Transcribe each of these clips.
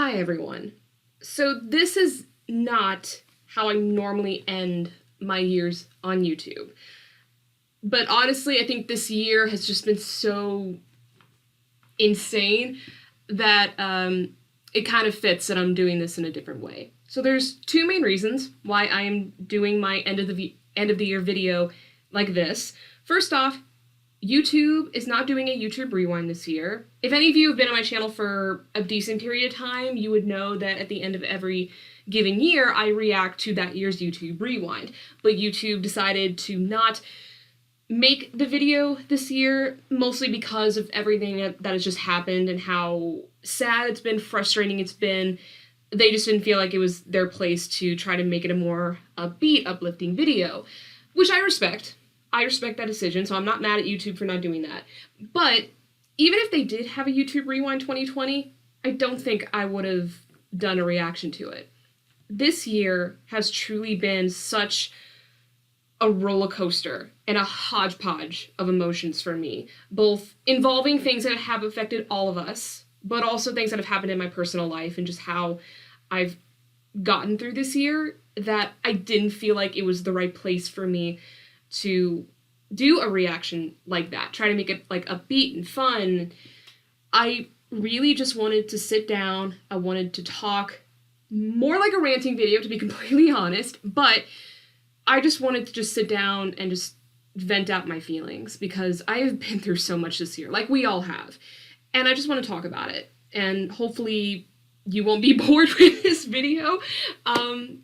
Hi everyone. So this is not how I normally end my years on YouTube. But honestly, I think this year has just been so insane that it kind of fits that I'm doing this in a different way. So there's two main reasons why I am doing my end of the year video like this. First off, YouTube is not doing a YouTube Rewind this year. If any of you have been on my channel for a decent period of time, you would know that at the end of every given year, I react to that year's YouTube Rewind. But YouTube decided to not make the video this year, mostly because of everything that has just happened and how sad it's been, frustrating it's been. They just didn't feel like it was their place to try to make it a more upbeat, uplifting video, which I respect. I respect that decision, so I'm not mad at YouTube for not doing that. But even if they did have a YouTube Rewind 2020, I don't think I would have done a reaction to it. This year has truly been such a roller coaster and a hodgepodge of emotions for me, both involving things that have affected all of us, but also things that have happened in my personal life and just how I've gotten through this year, that I didn't feel like it was the right place for me to do a reaction like that, try to make it like upbeat and fun. I really just wanted to sit down. I wanted to talk more like a ranting video, to be completely honest, but I just wanted to just sit down and just vent out my feelings because I have been through so much this year, like we all have, and I just want to talk about it, and hopefully you won't be bored with this video.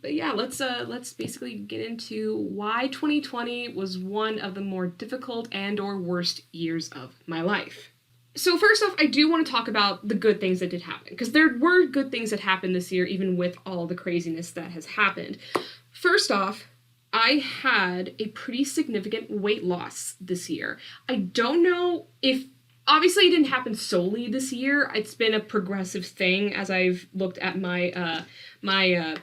But yeah, let's basically get into why 2020 was one of the more difficult and or worst years of my life. So first off, I do want to talk about the good things that did happen, because there were good things that happened this year, even with all the craziness that has happened. First off, I had a pretty significant weight loss this year. I don't know if obviously, it didn't happen solely this year. It's been a progressive thing as I've looked at my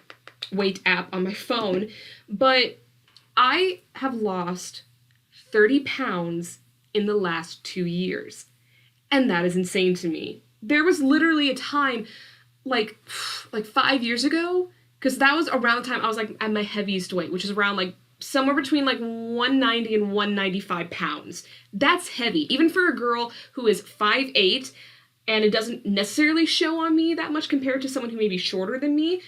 weight app on my phone. But I have lost 30 pounds in the last 2 years. And that is insane to me. There was literally a time, like 5 years ago, because that was around the time I was like at my heaviest weight, which is around like somewhere between like 190 and 195 pounds. That's heavy. Even for a girl who is 5'8", and it doesn't necessarily show on me that much compared to someone who may be shorter than me,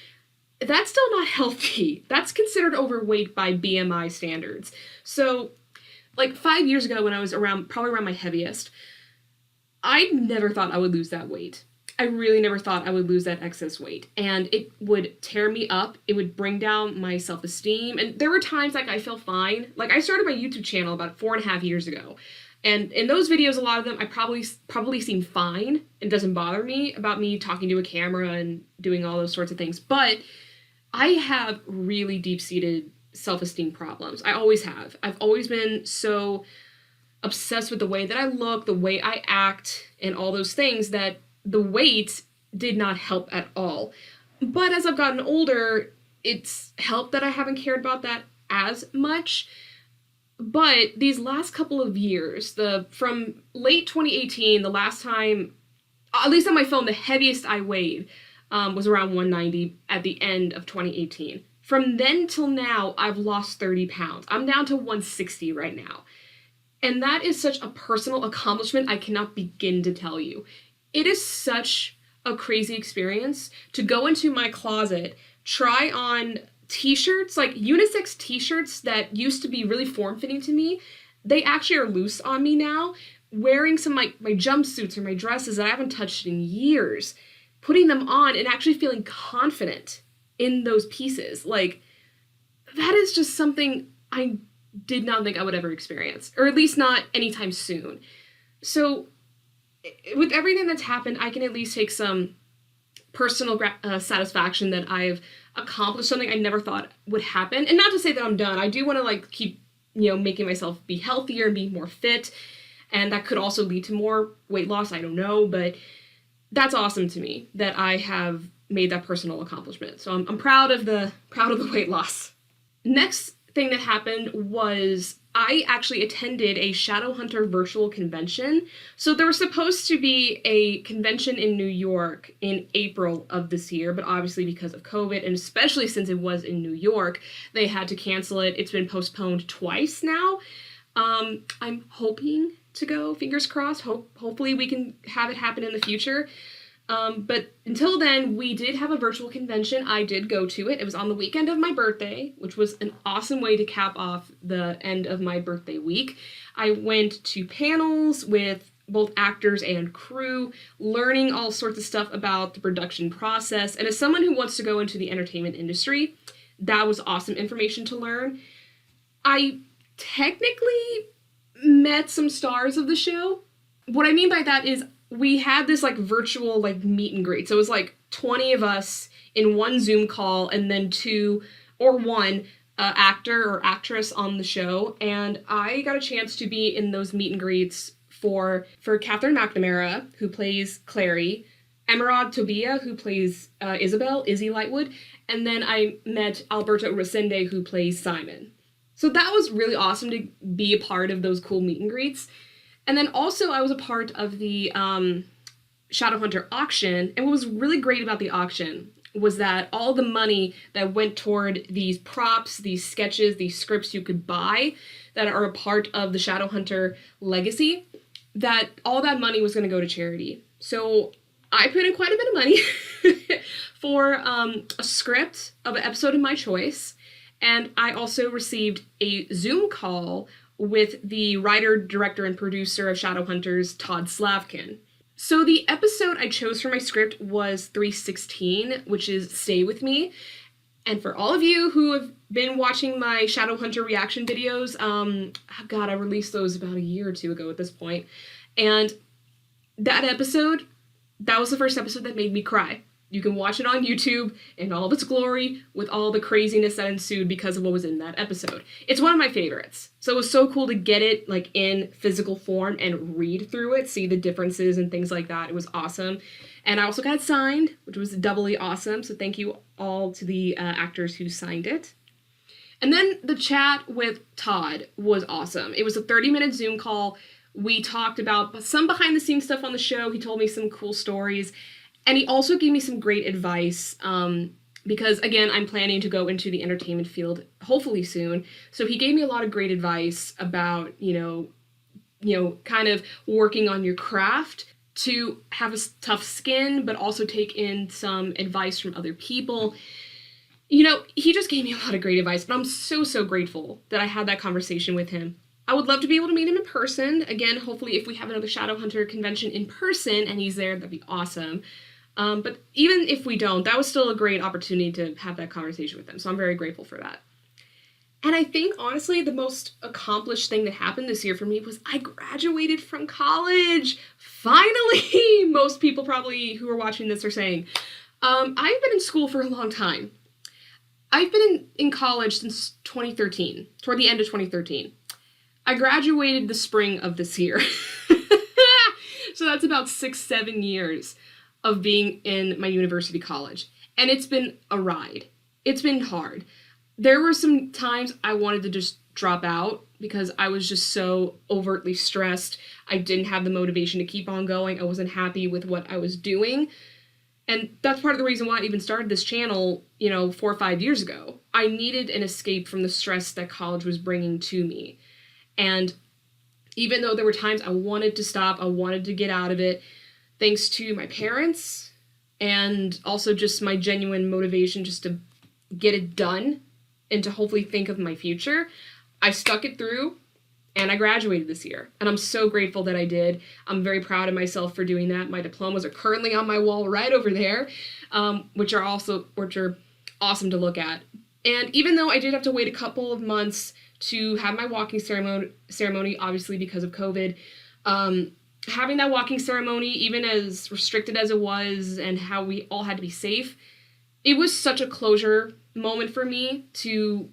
that's still not healthy. That's considered overweight by BMI standards. So, like 5 years ago when I was probably around my heaviest, I never thought I would lose that weight. I really never thought I would lose that excess weight, and it would tear me up. It would bring down my self-esteem, and there were times like I felt fine. Like I started my YouTube channel about 4.5 years ago, and in those videos, a lot of them I probably seem fine and doesn't bother me about me talking to a camera and doing all those sorts of things. But I have really deep-seated self-esteem problems. I always have. I've always been so obsessed with the way that I look, the way I act, and all those things that the weight did not help at all. But as I've gotten older, it's helped that I haven't cared about that as much. But these last couple of years, from late 2018, the last time, at least on my phone, the heaviest I weighed was around 190 at the end of 2018. From then till now, I've lost 30 pounds. I'm down to 160 right now. And that is such a personal accomplishment I cannot begin to tell you. It is such a crazy experience to go into my closet, try on t-shirts, like unisex t-shirts that used to be really form-fitting to me. They actually are loose on me now. Wearing some my jumpsuits or my dresses that I haven't touched in years, putting them on and actually feeling confident in those pieces. Like, that is just something I did not think I would ever experience, or at least not anytime soon. So with everything that's happened, I can at least take some personal satisfaction that I've accomplished something I never thought would happen. And not to say that I'm done. I do want to like keep, making myself be healthier and be more fit. And that could also lead to more weight loss. I don't know, but that's awesome to me that I have made that personal accomplishment. So I'm proud of the weight loss. Next thing that happened was I actually attended a Shadowhunter virtual convention. So there was supposed to be a convention in New York in April of this year, but obviously because of COVID, and especially since it was in New York, they had to cancel it. It's been postponed twice now. I'm hoping to go, fingers crossed. Hopefully we can have it happen in the future. But until then, we did have a virtual convention. I did go to it. It was on the weekend of my birthday, which was an awesome way to cap off the end of my birthday week. I went to panels with both actors and crew, learning all sorts of stuff about the production process. And as someone who wants to go into the entertainment industry, that was awesome information to learn. I technically met some stars of the show. What I mean by that is we had this like virtual like meet and greet. So it was like 20 of us in one Zoom call and then one actor or actress on the show. And I got a chance to be in those meet and greets for Catherine McNamara, who plays Clary, Emerald Tobia, who plays Isabel, Izzy Lightwood, and then I met Alberto Resende, who plays Simon. So that was really awesome to be a part of those cool meet and greets. And then also I was a part of the Shadowhunter auction, and what was really great about the auction was that all the money that went toward these props, these sketches, these scripts you could buy that are a part of the Shadowhunter legacy, that all that money was going to go to charity. So I put in quite a bit of money for a script of an episode of my choice, and I also received a Zoom call with the writer, director, and producer of Shadowhunters, Todd Slavkin. So the episode I chose for my script was 316, which is Stay With Me. And for all of you who have been watching my Shadowhunter reaction videos, I released those about a year or two ago at this point. And that episode, that was the first episode that made me cry. You can watch it on YouTube in all of its glory with all the craziness that ensued because of what was in that episode. It's one of my favorites. So it was so cool to get it like in physical form and read through it, see the differences and things like that. It was awesome. And I also got signed, which was doubly awesome. So thank you all to the actors who signed it. And then the chat with Todd was awesome. It was a 30-minute Zoom call. We talked about some behind the scenes stuff on the show. He told me some cool stories. And he also gave me some great advice because, again, I'm planning to go into the entertainment field hopefully soon. So he gave me a lot of great advice about, kind of working on your craft to have a tough skin, but also take in some advice from other people. He just gave me a lot of great advice, but I'm so, so grateful that I had that conversation with him. I would love to be able to meet him in person. Again, hopefully if we have another Shadowhunter convention in person and he's there, that'd be awesome. But even if we don't, that was still a great opportunity to have that conversation with him. So I'm very grateful for that. And I think, honestly, the most accomplished thing that happened this year for me was I graduated from college. Finally! Most people probably who are watching this are saying. I've been in school for a long time. I've been in college since 2013, toward the end of 2013. I graduated the spring of this year. So that's about 6-7 years of being in my university college. And it's been a ride. It's been hard. There were some times I wanted to just drop out because I was just so overtly stressed. I didn't have the motivation to keep on going. I wasn't happy with what I was doing. And that's part of the reason why I even started this channel, 4 or 5 years ago. I needed an escape from the stress that college was bringing to me. And even though there were times I wanted to stop, I wanted to get out of it, thanks to my parents and also just my genuine motivation just to get it done and to hopefully think of my future, I stuck it through and I graduated this year. And I'm so grateful that I did. I'm very proud of myself for doing that. My diplomas are currently on my wall right over there, which are awesome to look at. And even though I did have to wait a couple of months to have my walking ceremony, obviously because of COVID, having that walking ceremony, even as restricted as it was and how we all had to be safe, it was such a closure moment for me to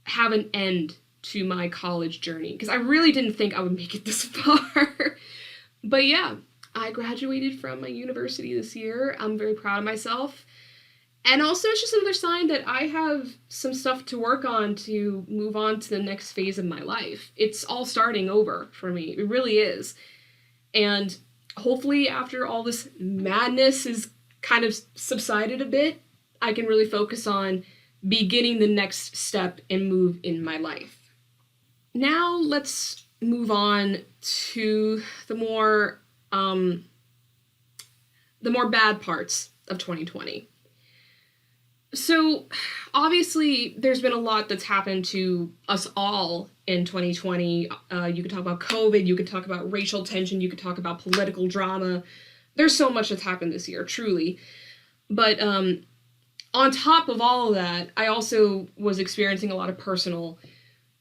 have an end to my college journey, because I really didn't think I would make it this far. But yeah, I graduated from my university this year. I'm very proud of myself. And also, it's just another sign that I have some stuff to work on to move on to the next phase of my life. It's all starting over for me. It really is. And hopefully, after all this madness is kind of subsided a bit, I can really focus on beginning the next step and move in my life. Now, let's move on to the more bad parts of 2020. So, obviously, there's been a lot that's happened to us all in 2020. You could talk about COVID, you could talk about racial tension, you could talk about political drama. There's so much that's happened this year, truly. But on top of all of that, I also was experiencing a lot of personal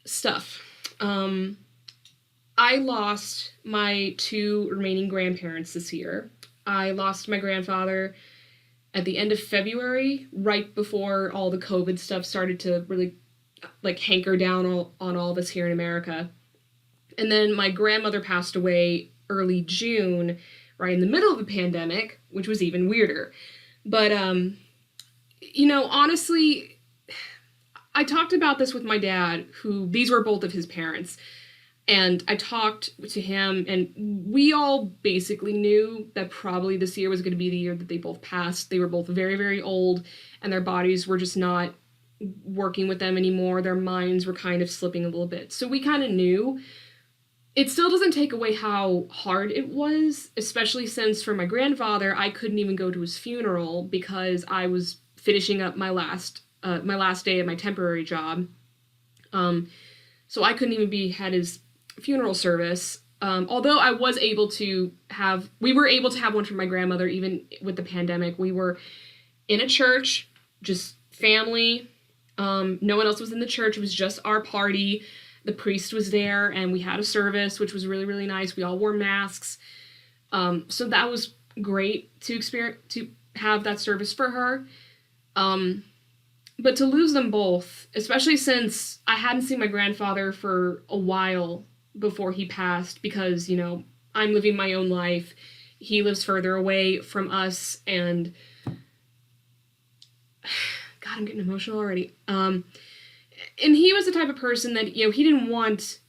stuff. I lost my 2 remaining grandparents this year. I lost my grandfather at the end of February, right before all the COVID stuff started to really hanker down on all of us here in America. And then my grandmother passed away early June, right in the middle of the pandemic, which was even weirder. But, honestly, I talked about this with my dad, who, these were both of his parents. And I talked to him, and we all basically knew that probably this year was going to be the year that they both passed. They were both very, very old, and their bodies were just not working with them anymore. Their minds were kind of slipping a little bit. So we kind of knew. It still doesn't take away how hard it was, especially since for my grandfather, I couldn't even go to his funeral because I was finishing up my last day at my temporary job. So I couldn't even be at his funeral service. Although I was able to we were able to have one for my grandmother, even with the pandemic. We were in a church, just family. No one else was in the church. It was just our party. The priest was there, and we had a service, which was really, really nice. We all wore masks. So that was great to have that service for her. But to lose them both, especially since I hadn't seen my grandfather for a while before he passed, because, I'm living my own life. He lives further away from us, and God, I'm getting emotional already. And he was the type of person that, he didn't want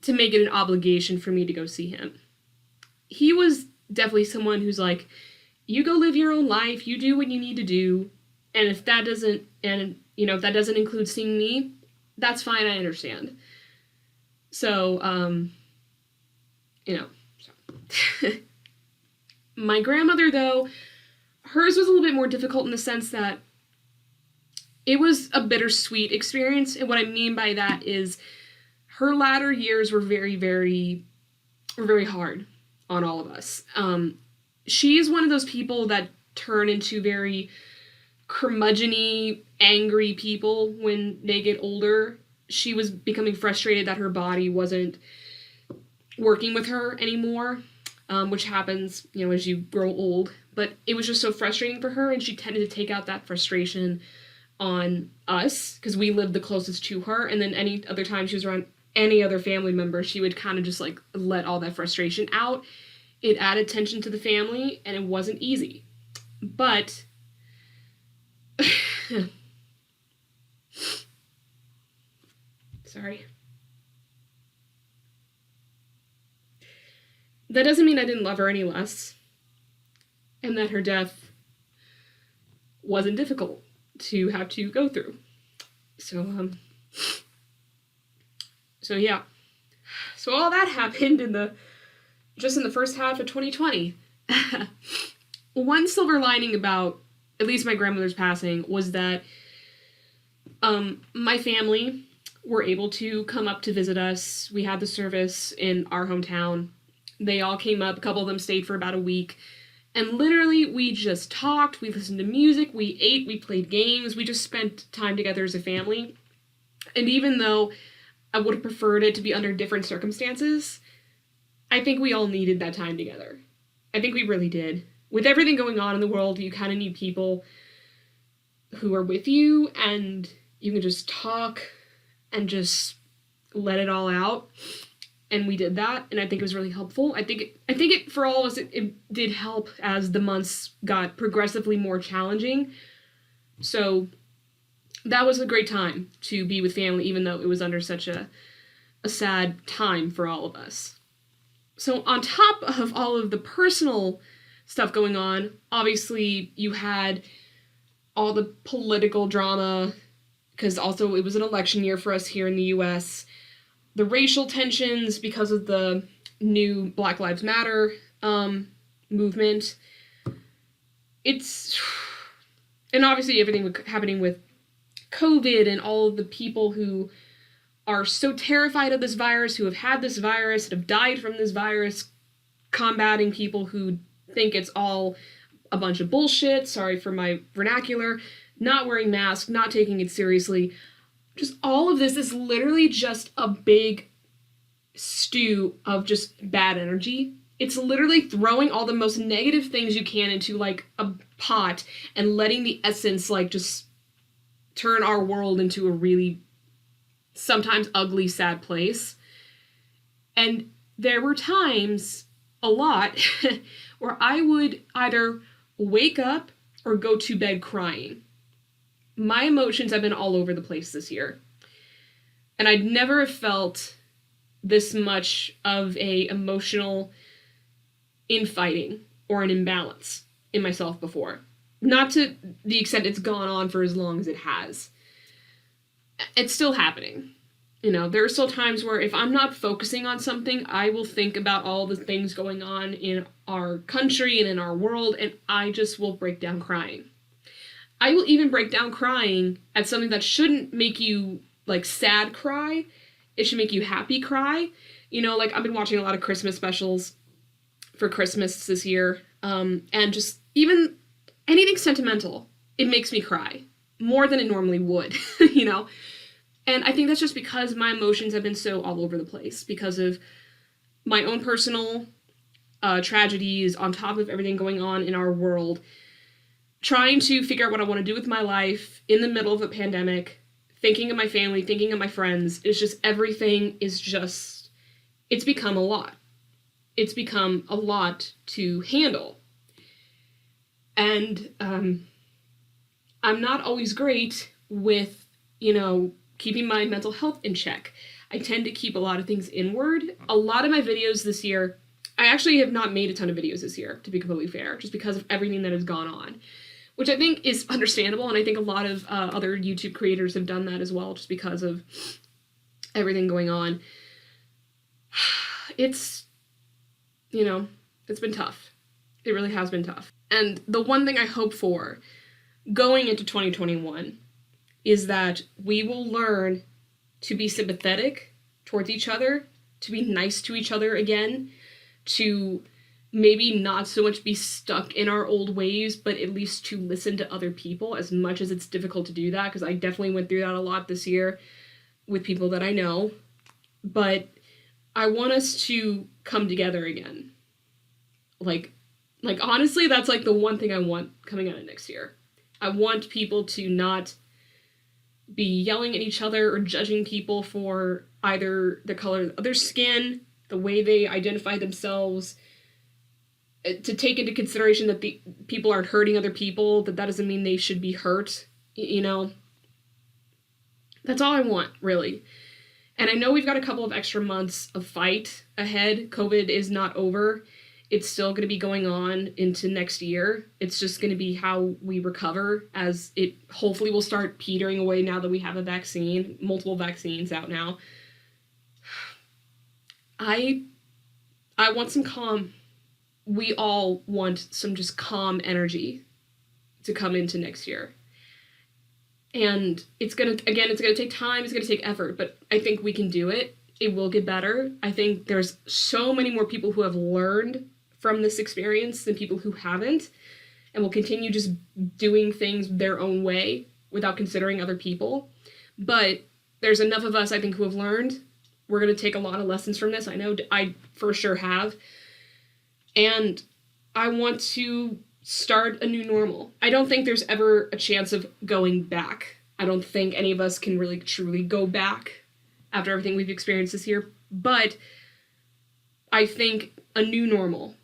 to make it an obligation for me to go see him. He was definitely someone who's like, you go live your own life, you do what you need to do, and if that doesn't include seeing me, that's fine, I understand. So, my grandmother, though, hers was a little bit more difficult in the sense that it was a bittersweet experience, and what I mean by that is her latter years were very, very, very hard on all of us. She's one of those people that turn into very curmudgeon-y, angry people when they get older. She was becoming frustrated that her body wasn't working with her anymore, which happens, as you grow old. But it was just so frustrating for her, and she tended to take out that frustration on us, because we lived the closest to her, and then any other time she was around any other family member, she would kind of just, let all that frustration out. It added tension to the family, and it wasn't easy. But sorry. That doesn't mean I didn't love her any less, and that her death wasn't difficult to have to go through. So yeah. So all that happened in the first half of 2020. One silver lining about at least my grandmother's passing was that my family were able to come up to visit us. We had the service in our hometown. They all came up. A couple of them stayed for about a week. And literally, we just talked, we listened to music, we ate, we played games, we just spent time together as a family. And even though I would have preferred it to be under different circumstances, I think we all needed that time together. I think we really did. With everything going on in the world, you kind of need people who are with you, and you can just talk and just let it all out. And we did that, and I think it was really helpful. I think it for all of us, it did help as the months got progressively more challenging. So that was a great time to be with family, even though it was under such a sad time for all of us. So on top of all of the personal stuff going on, obviously you had all the political drama, because also it was an election year for us here in the US, the racial tensions because of the new Black Lives Matter movement. And obviously everything happening with COVID and all of the people who are so terrified of this virus, who have had this virus, have died from this virus, combating people who think it's all a bunch of bullshit, sorry for my vernacular, not wearing masks, not taking it seriously. Just all of this is literally just a big stew of just bad energy. It's literally throwing all the most negative things you can into like a pot and letting the essence like just turn our world into a really sometimes ugly, sad place. And there were times, a lot, where I would either wake up or go to bed crying. My emotions have been all over the place this year. And I'd never have felt this much of a emotional infighting or an imbalance in myself before. Not to the extent it's gone on for as long as it has. It's still happening. You know, there are still times where if I'm not focusing on something, I will think about all the things going on in our country and in our world, and I just will break down crying. I will even break down crying at something that shouldn't make you, like, sad cry. It should make you happy cry. You know, like, I've been watching a lot of Christmas specials for Christmas this year, and just even anything sentimental, it makes me cry. More than it normally would, you know? And I think that's just because my emotions have been so all over the place because of my own personal tragedies on top of everything going on in our world. Trying to figure out what I want to do with my life in the middle of a pandemic, thinking of my family, thinking of my friends. It's just everything is just, it's become a lot. It's become a lot to handle. And I'm not always great with, you know, keeping my mental health in check. I tend to keep a lot of things inward. A lot of my videos this year, I actually have not made a ton of videos this year, to be completely fair, just because of everything that has gone on, which I think is understandable, and I think a lot of other YouTube creators have done that as well, just because of everything going on. It's, you know, it's been tough. It really has been tough. And the one thing I hope for going into 2021 is that we will learn to be sympathetic towards each other, to be nice to each other again, to maybe not so much be stuck in our old ways, but at least to listen to other people, as much as it's difficult to do that, because I definitely went through that a lot this year with people that I know. But I want us to come together again. Like honestly, that's like the one thing I want coming out of next year. I want people to not be yelling at each other or judging people for either the color of their skin, the way they identify themselves, to take into consideration that the people aren't hurting other people, that doesn't mean they should be hurt, you know. That's all I want, really. And I know we've got a couple of extra months of fight ahead. COVID is not over. It's still going to be going on into next year. It's just going to be how we recover, as it hopefully will start petering away now that we have a vaccine, multiple vaccines out now. I want some calm. We all want some just calm energy to come into next year. And it's going to take time, it's going to take effort, but I think we can do it. It will get better. I think there's so many more people who have learned from this experience than people who haven't, and will continue just doing things their own way without considering other people. But there's enough of us, I think, who have learned. We're going to take a lot of lessons from this. I know I for sure have. And I want to start a new normal. I don't think there's ever a chance of going back. I don't think any of us can really truly go back after everything we've experienced this year. But I think a new normal,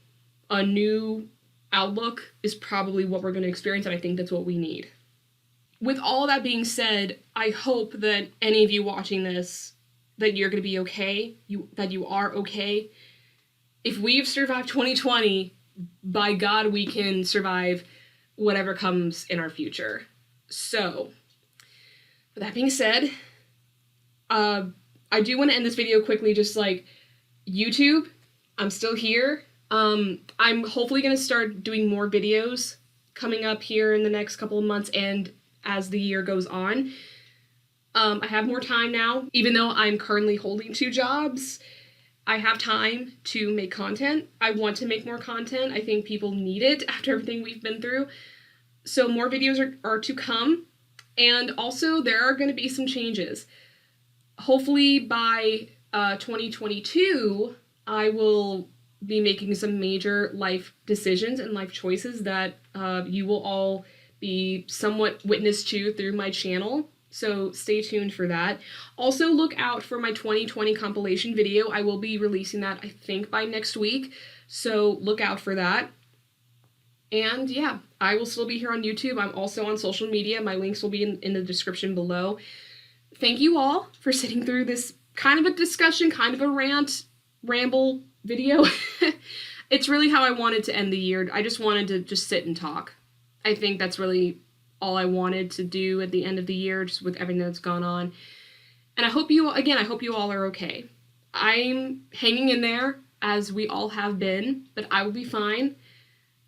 a new outlook is probably what we're going to experience, and I think that's what we need. with all that being said, I hope that any of you watching this, that you're going to be okay, that you are okay. If we've survived 2020, by God, we can survive whatever comes in our future. So, with that being said, I do want to end this video quickly, just like, YouTube, I'm still here. I'm hopefully going to start doing more videos coming up here in the next couple of months and as the year goes on. I have more time now. Even though I'm currently holding 2 jobs, I have time to make content. I want to make more content. I think people need it after everything we've been through. So more videos are to come. And also there are going to be some changes. Hopefully by 2022, I will be making some major life decisions and life choices that you will all be somewhat witness to through my channel. So stay tuned for that. Also look out for my 2020 compilation video. I will be releasing that, I think, by next week. So look out for that. And yeah, I will still be here on YouTube. I'm also on social media. My links will be in the description below. Thank you all for sitting through this kind of a discussion, kind of a ramble video. It's really how I wanted to end the year. I just wanted to just sit and talk. I think that's really all I wanted to do at the end of the year, just with everything that's gone on. And I hope you all are okay. I'm hanging in there, as we all have been, but I will be fine.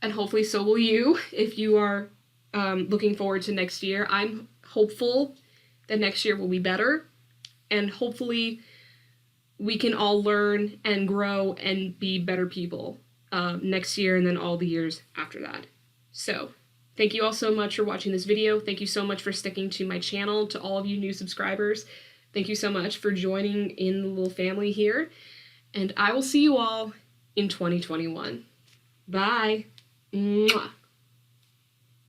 And hopefully so will you, if you are looking forward to next year. I'm hopeful that next year will be better, and hopefully we can all learn and grow and be better people next year and then all the years after that. So, thank you all so much for watching this video. Thank you so much for sticking to my channel. To all of you new subscribers, thank you so much for joining in the little family here. And I will see you all in 2021. Bye. Mwah.